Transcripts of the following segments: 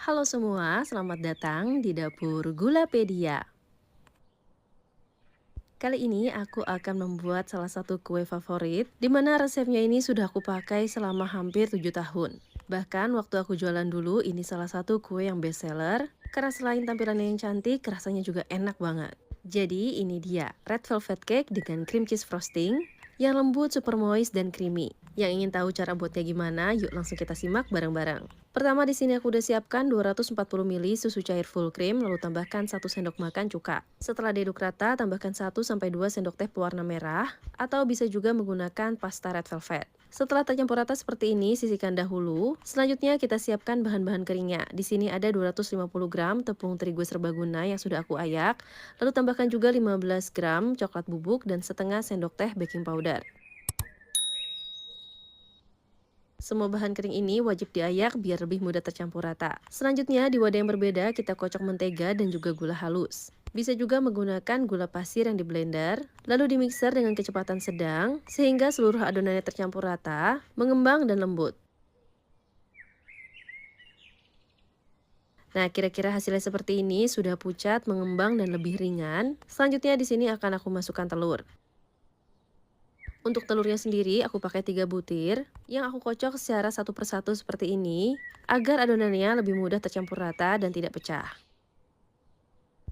Halo semua, selamat datang di dapur Gulapedia. Kali ini aku akan membuat salah satu kue favorit, di mana resepnya ini sudah aku pakai selama hampir 7 tahun. Bahkan waktu aku jualan dulu, ini salah satu kue yang best seller, karena selain tampilannya yang cantik, rasanya juga enak banget. Jadi ini dia, red velvet cake dengan cream cheese frosting, yang lembut, super moist, dan creamy. Yang ingin tahu cara buatnya gimana, yuk langsung kita simak bareng-bareng. Pertama di sini aku udah siapkan 240 ml susu cair full cream, lalu tambahkan 1 sendok makan cuka. Setelah diaduk rata, tambahkan 1 sampai 2 sendok teh pewarna merah, atau bisa juga menggunakan pasta red velvet. Setelah tercampur rata seperti ini, sisihkan dahulu. Selanjutnya kita siapkan bahan-bahan keringnya. Di sini ada 250 gram tepung terigu serbaguna yang sudah aku ayak, lalu tambahkan juga 15 gram coklat bubuk dan setengah sendok teh baking powder. Semua bahan kering ini wajib diayak biar lebih mudah tercampur rata. Selanjutnya, di wadah yang berbeda, kita kocok mentega dan juga gula halus. Bisa juga menggunakan gula pasir yang di blender, lalu dimixer dengan kecepatan sedang, sehingga seluruh adonannya tercampur rata, mengembang dan lembut. Nah, kira-kira hasilnya seperti ini, sudah pucat, mengembang, dan lebih ringan. Selanjutnya di sini akan aku masukkan telur. Untuk telurnya sendiri, aku pakai 3 butir, yang aku kocok secara satu persatu seperti ini, agar adonannya lebih mudah tercampur rata dan tidak pecah.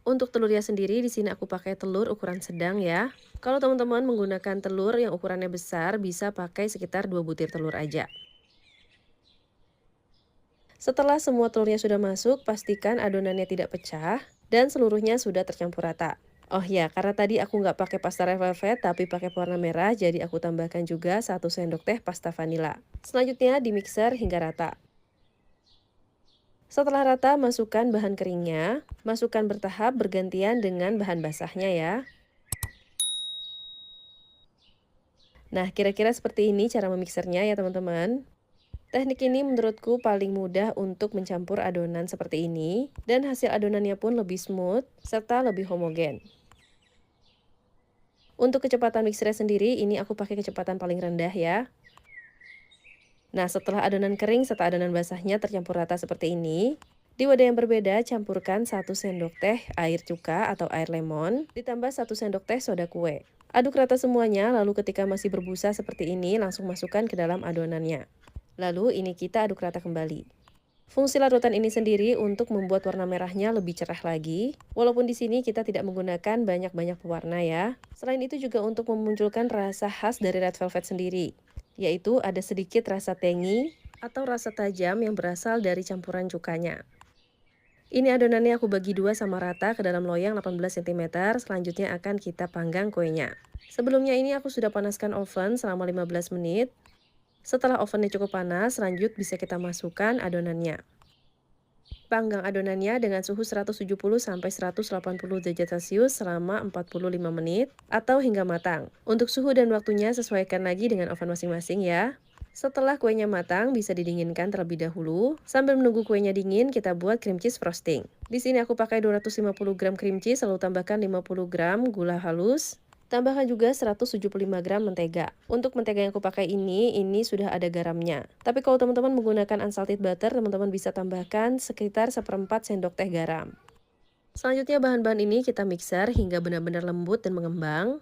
Untuk telurnya sendiri, di sini aku pakai telur ukuran sedang ya. Kalau teman-teman menggunakan telur yang ukurannya besar, bisa pakai sekitar 2 butir telur aja. Setelah semua telurnya sudah masuk, pastikan adonannya tidak pecah, dan seluruhnya sudah tercampur rata. Oh ya, karena tadi aku nggak pakai pasta red velvet tapi pakai pewarna merah, jadi aku tambahkan juga 1 sendok teh pasta vanila. Selanjutnya di mixer hingga rata. Setelah rata, masukkan bahan keringnya. Masukkan bertahap bergantian dengan bahan basahnya ya. Nah, kira-kira seperti ini cara memixernya ya teman-teman. Teknik ini menurutku paling mudah untuk mencampur adonan seperti ini, dan hasil adonannya pun lebih smooth serta lebih homogen. Untuk kecepatan mixernya sendiri, ini aku pakai kecepatan paling rendah ya. Nah, setelah adonan kering serta adonan basahnya tercampur rata seperti ini, di wadah yang berbeda, campurkan 1 sendok teh air cuka atau air lemon, ditambah 1 sendok teh soda kue. Aduk rata semuanya, lalu ketika masih berbusa seperti ini, langsung masukkan ke dalam adonannya. Lalu ini kita aduk rata kembali. Fungsi larutan ini sendiri untuk membuat warna merahnya lebih cerah lagi, walaupun di sini kita tidak menggunakan banyak-banyak pewarna ya. Selain itu juga untuk memunculkan rasa khas dari red velvet sendiri, yaitu ada sedikit rasa tangy atau rasa tajam yang berasal dari campuran cukanya. Ini adonannya aku bagi dua sama rata ke dalam loyang 18 cm, selanjutnya akan kita panggang kuenya. Sebelumnya ini aku sudah panaskan oven selama 15 menit. Setelah ovennya cukup panas, lanjut bisa kita masukkan adonannya. Panggang adonannya dengan suhu 170-180 derajat Celcius selama 45 menit atau hingga matang. Untuk suhu dan waktunya sesuaikan lagi dengan oven masing-masing ya. Setelah kuenya matang, bisa didinginkan terlebih dahulu. Sambil menunggu kuenya dingin, kita buat cream cheese frosting. Di sini aku pakai 250 gram cream cheese, lalu tambahkan 50 gram gula halus. Tambahkan juga 175 gram mentega. Untuk mentega yang aku pakai ini sudah ada garamnya. Tapi kalau teman-teman menggunakan unsalted butter, teman-teman bisa tambahkan sekitar 1/4 sendok teh garam. Selanjutnya bahan-bahan ini kita mixer hingga benar-benar lembut dan mengembang.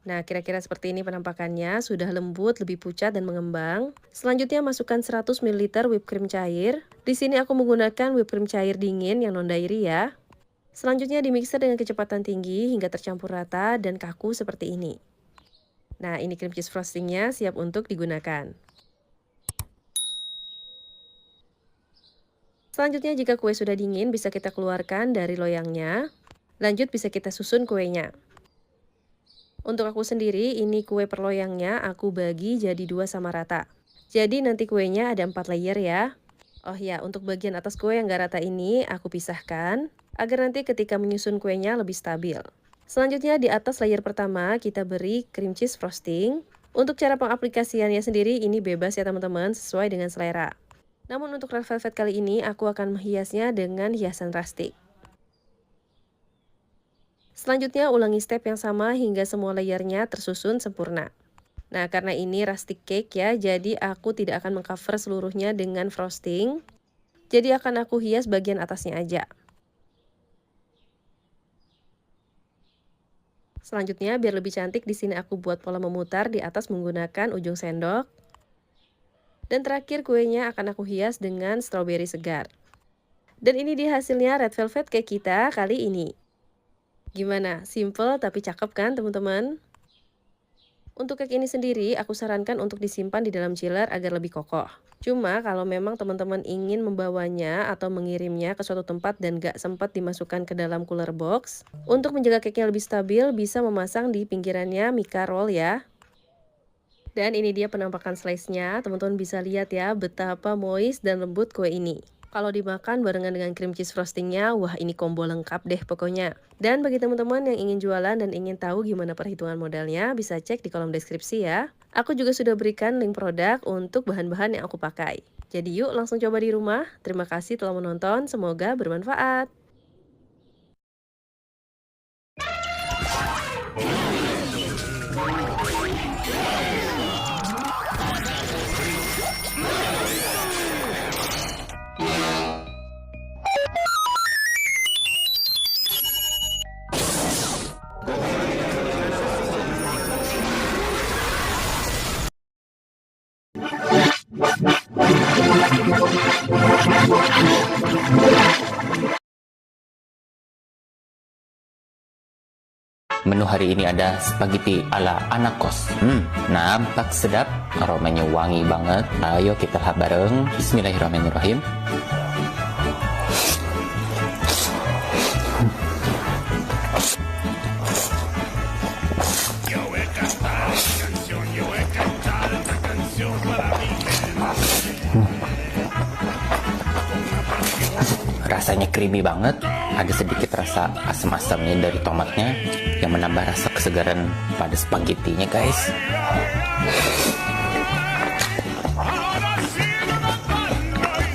Nah, kira-kira seperti ini penampakannya, sudah lembut, lebih pucat dan mengembang. Selanjutnya masukkan 100 ml whipped cream cair. Di sini aku menggunakan whipped cream cair dingin yang non-dairy ya. Selanjutnya dimixer dengan kecepatan tinggi hingga tercampur rata dan kaku seperti ini. Nah, ini cream cheese frostingnya siap untuk digunakan. Selanjutnya jika kue sudah dingin, bisa kita keluarkan dari loyangnya. Lanjut bisa kita susun kuenya. Untuk aku sendiri, ini kue per loyangnya aku bagi jadi 2 sama rata. Jadi nanti kuenya ada 4 layer ya. Oh ya, untuk bagian atas kue yang gak rata ini aku pisahkan, agar nanti ketika menyusun kuenya lebih stabil. Selanjutnya di atas layer pertama kita beri cream cheese frosting. Untuk cara pengaplikasiannya sendiri ini bebas ya teman-teman, sesuai dengan selera. Namun untuk red velvet kali ini aku akan menghiasnya dengan hiasan rustic. Selanjutnya ulangi step yang sama hingga semua layernya tersusun sempurna. Nah, karena ini rustic cake ya, jadi aku tidak akan mengcover seluruhnya dengan frosting. Jadi akan aku hias bagian atasnya aja. Selanjutnya, biar lebih cantik, di sini aku buat pola memutar di atas menggunakan ujung sendok. Dan terakhir, kuenya akan aku hias dengan stroberi segar. Dan ini dia hasilnya red velvet cake kita kali ini. Gimana? Simple tapi cakep kan teman-teman? Untuk cake ini sendiri, aku sarankan untuk disimpan di dalam chiller agar lebih kokoh. Cuma kalau memang teman-teman ingin membawanya atau mengirimnya ke suatu tempat dan gak sempat dimasukkan ke dalam cooler box, untuk menjaga cake-nya lebih stabil, bisa memasang di pinggirannya mica roll ya. Dan ini dia penampakan slice-nya, teman-teman bisa lihat ya betapa moist dan lembut kue ini. Kalau dimakan barengan dengan cream cheese frostingnya, wah ini combo lengkap deh pokoknya. Dan bagi teman-teman yang ingin jualan dan ingin tahu gimana perhitungan modalnya, bisa cek di kolom deskripsi ya. Aku juga sudah berikan link produk untuk bahan-bahan yang aku pakai. Jadi yuk langsung coba di rumah. Terima kasih telah menonton, semoga bermanfaat. Menu hari ini ada spaghetti ala anak kos. Nampak sedap, aromanya wangi banget. Ayo kita lahap bareng. Bismillahirrahmanirrahim. Rasanya creamy banget, ada sedikit rasa asam-asamnya dari tomatnya yang menambah rasa kesegaran pada spagettinya guys.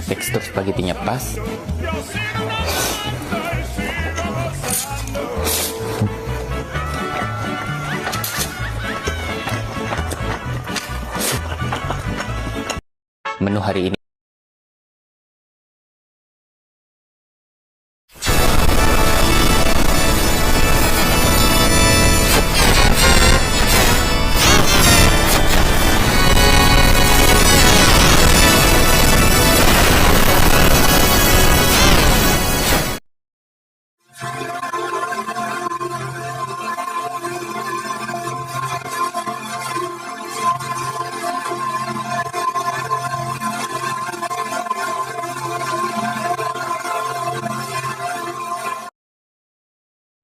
Tekstur spagettinya pas. Menu hari ini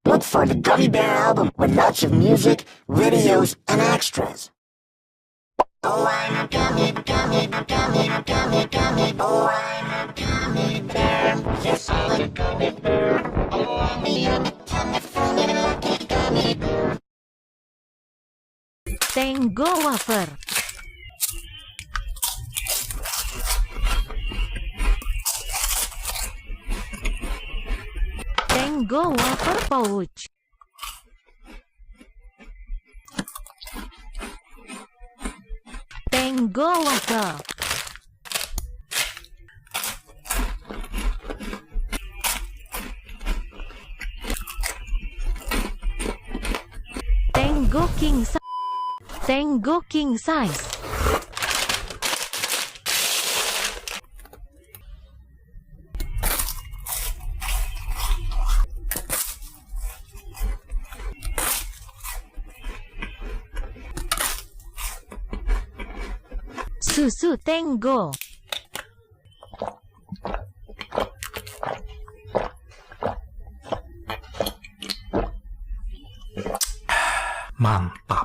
Look for the Gummy Bear album with lots of music, videos, and extras. Oh, I'm a gummy, gummy, gummy, gummy, gummy. Oh, I'm a gummy bear. Yes, I'm a gummy bear. Oh, I'm a tummy full of lucky gummy bear. Tango wafer. Tango wafer pouch. Tango wafer. Tango king size. Tango king size. Susu Tango. Mantap.